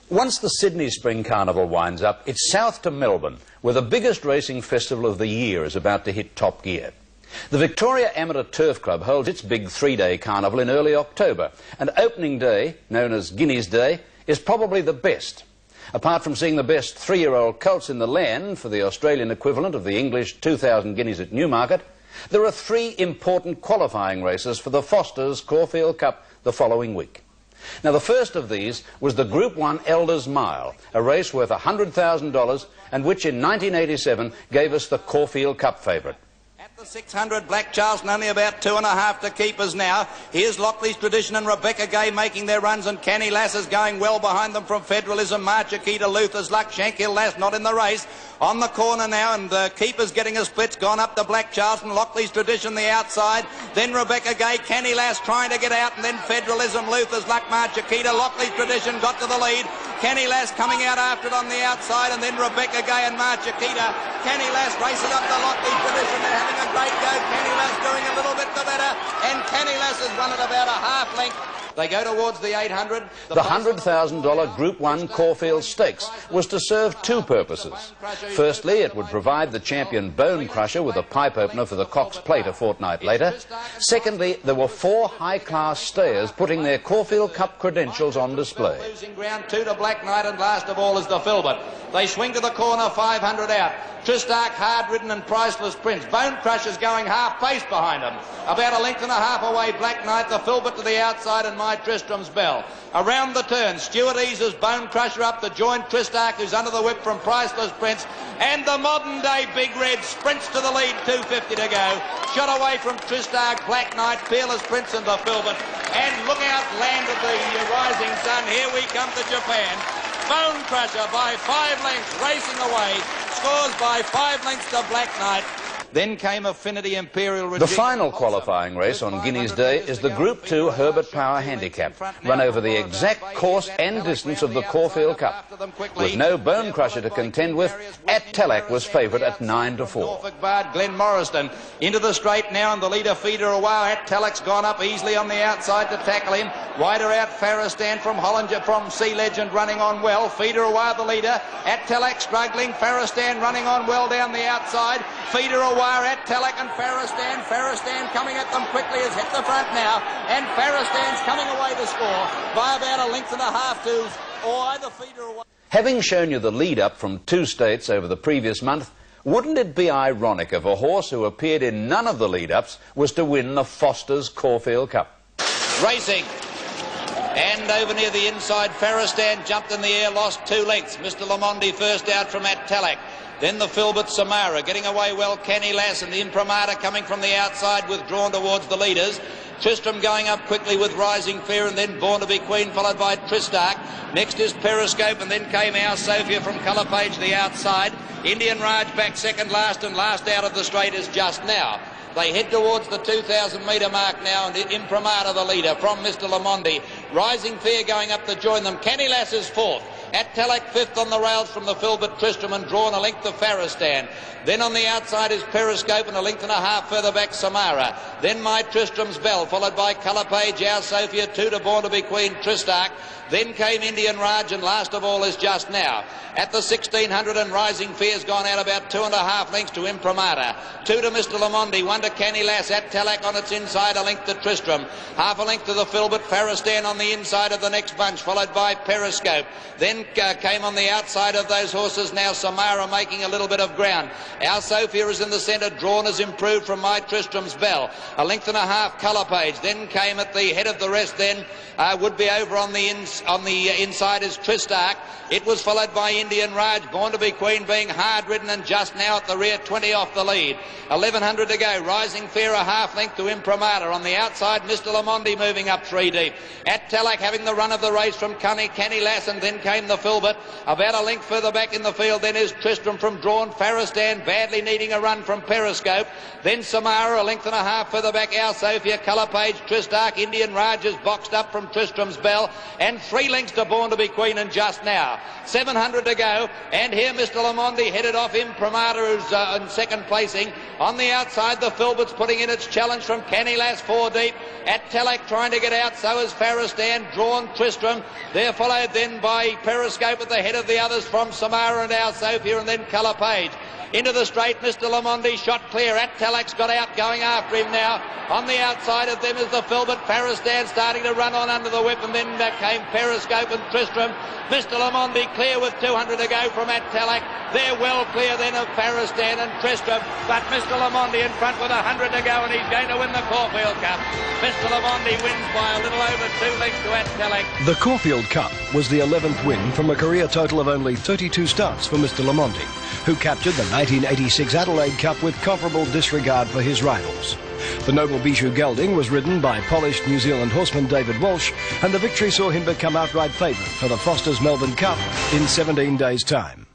Once the Sydney Spring Carnival winds up, it's south to Melbourne, where the biggest racing festival of the year is about to hit top gear. The Victoria Amateur Turf Club holds its big three-day carnival in early October, and opening day, known as Guineas Day, is probably the best. Apart from seeing the best three-year-old colts in the land for the Australian equivalent of the English 2,000 guineas at Newmarket, there are three important qualifying races for the Foster's Caulfield Cup the following week. Now, the first of these was the Group 1 Elders Mile, a race worth $100,000 and which in 1987 gave us the Caulfield Cup favourite. The 600, Black Charleston only about 2.5 to keepers now. Here's Lockley's Tradition and Rebecca Gay making their runs, and Canny Lass is going well behind them from Federalism. Marchakita, Luther's Luck, Shankill Lass not in the race. On the corner now, and the keeper's getting a split. Gone up to Black Charleston, Lockley's Tradition the outside. Then Rebecca Gay, Canny Lass trying to get out, and then Federalism, Luther's Luck, Marchakita, Lockley's Tradition got to the lead. Canny Lass coming out after it on the outside, and then Rebecca Gay and Marchakita. Canny Lass racing up to Lockley's Tradition. They're having a great go. Canny Lass doing a little bit the better, and Canny Lass has won at about a half length. They go towards the 800. The $100,000 Group 1 Caulfield Stakes was to serve two purposes. Firstly, it would provide the champion Bonecrusher with a pipe opener for the Cox Plate a fortnight later. Secondly, there were four high-class stayers putting their Caulfield Cup credentials on display. Losing ground, 2 to Black Knight, and last of all is the Filbert. They swing to the corner, 500 out. Tristark, Hard-Ridden and Priceless Prince. Bonecrusher's going half-pace behind them. About a length and a half away, Black Knight, the Filbert to the outside, and My Tristram's Bell. Around the turn, Stuart eases Bonecrusher up to join Tristark, who's under the whip from Priceless Prince. And the modern-day Big Red sprints to the lead, 2:50 to go. Shot away from Tristark, Black Knight, Fearless Prince and the Filbert. And look out, land of the rising sun. Here we come to Japan. Bonecrusher by 5 lengths, racing away. Scores by 5 lengths to Black Knight. Then came Affinity Imperial Regime. The final qualifying race on Guineas Day is the Group 2 Herbert Power Handicap, run over the exact course and distance of the Caulfield Cup. With no Bonecrusher to contend with, At Tallack was favourite at 9 to 4. Norfolk Bard, Glen Morriston into the straight now, and the leader Feeder a while. At Tallack's gone up easily on the outside to tackle him. Wider out Farristan from Hollinger from Sea Legend running on well. Feeder a while the leader. At Tallack struggling. Farristan running on well down the outside. Feeder a while. At Tallack and Farristan. Farristan coming at them quickly, has hit the front now, and Farristan's coming away to score by about a length and a half to either Feeder or... Having shown you the lead-up from 2 states over the previous month, wouldn't it be ironic if a horse who appeared in none of the lead-ups was to win the Foster's Caulfield Cup? Racing. And over near the inside, Farristan jumped in the air, lost 2 lengths. Mr. Lamondi first out from At Tallack. Then the Filbert Samara, getting away well, Canny Lass, and the Imprimatur coming from the outside, withdrawn towards the leaders. Tristram going up quickly with Rising Fear, and then Born to be Queen, followed by Tristark. Next is Periscope, and then came Our Sophia from Colour Page, the outside. Indian Raj back second last, and last out of the straight is Just Now. They head towards the 2,000 metre mark now, and Imprimatur the leader from Mr. Lamondi. Rising Fear going up to join them. Canny Lass is fourth. At Tallack fifth on the rails from the Filbert Tristram, and drawn a length of Farristan. Then on the outside is Periscope, and a length and a half further back Samara. Then My Tristram's Bell, followed by Colour Page, Our Sophia, 2 to Born to be Queen, Tristark. Then came Indian Raj, and last of all is Just Now. At the 1600, and Rising Fear's gone out about 2.5 lengths to Imprimatur. 2 to Mr. Lamondi, 1 to Canny Lass. At Tallack on its inside, a length to Tristram. Half a length to the Filbert, Farristan on the inside of the next bunch, followed by Periscope. Then came on the outside of those horses now Samara making a little bit of ground. Our Sophia is in the centre, drawn as improved from My Tristram's Bell. A length and a half Colour Page. Then came at the head of the rest then would be over on the inside is Tristark. It was followed by Indian Raj, Born to be Queen being Hard-Ridden, and Just Now at the rear, 20 off the lead. 1100 to go. Rising Fear a half length to Imprimatur. On the outside, Mr. Lamondi moving up 3 deep. At Tallack having the run of the race from Canny Lass, and then came the Filbert. About a length further back in the field then is Tristram from drawn. Farristan badly needing a run from Periscope. Then Samara a length and a half further back. Our Sophia, Colour Page, Tristark. Indian Raj is boxed up from Tristram's Bell, and 3 lengths to Born to be Queen and Just Now. 700 to go, and here Mr. Lamondi headed off. Imprimatur, who's in second placing. On the outside, the Filbert's putting in its challenge from Canny Lass, 4 deep. At Tallack trying to get out, so is Farristan, drawn Tristram. They're followed then by Periscope at the head of the others from Samara and Our Sophia, and then Colour Page. Into the straight, Mr. Lamondi shot clear. Attalak's got out, going after him now. On the outside of them is the Filbert. Faristan starting to run on under the whip, and then came Periscope and Tristram. Mr. Lamondi clear with 200 to go from Attalak. They're well clear then of Faristan and Tristram, but Mr. Lamondi in front with 100 to go, and he's going to win the Caulfield Cup. Mr. Lamondi wins by a little over 2 lengths to Attalak. The Caulfield Cup was the 11th win from a career total of only 32 starts for Mr. Lamondi, who captured the 1986 Adelaide Cup with comparable disregard for his rivals. The Noble Bijou gelding was ridden by polished New Zealand horseman David Walsh, and the victory saw him become outright favourite for the Foster's Melbourne Cup in 17 days' time.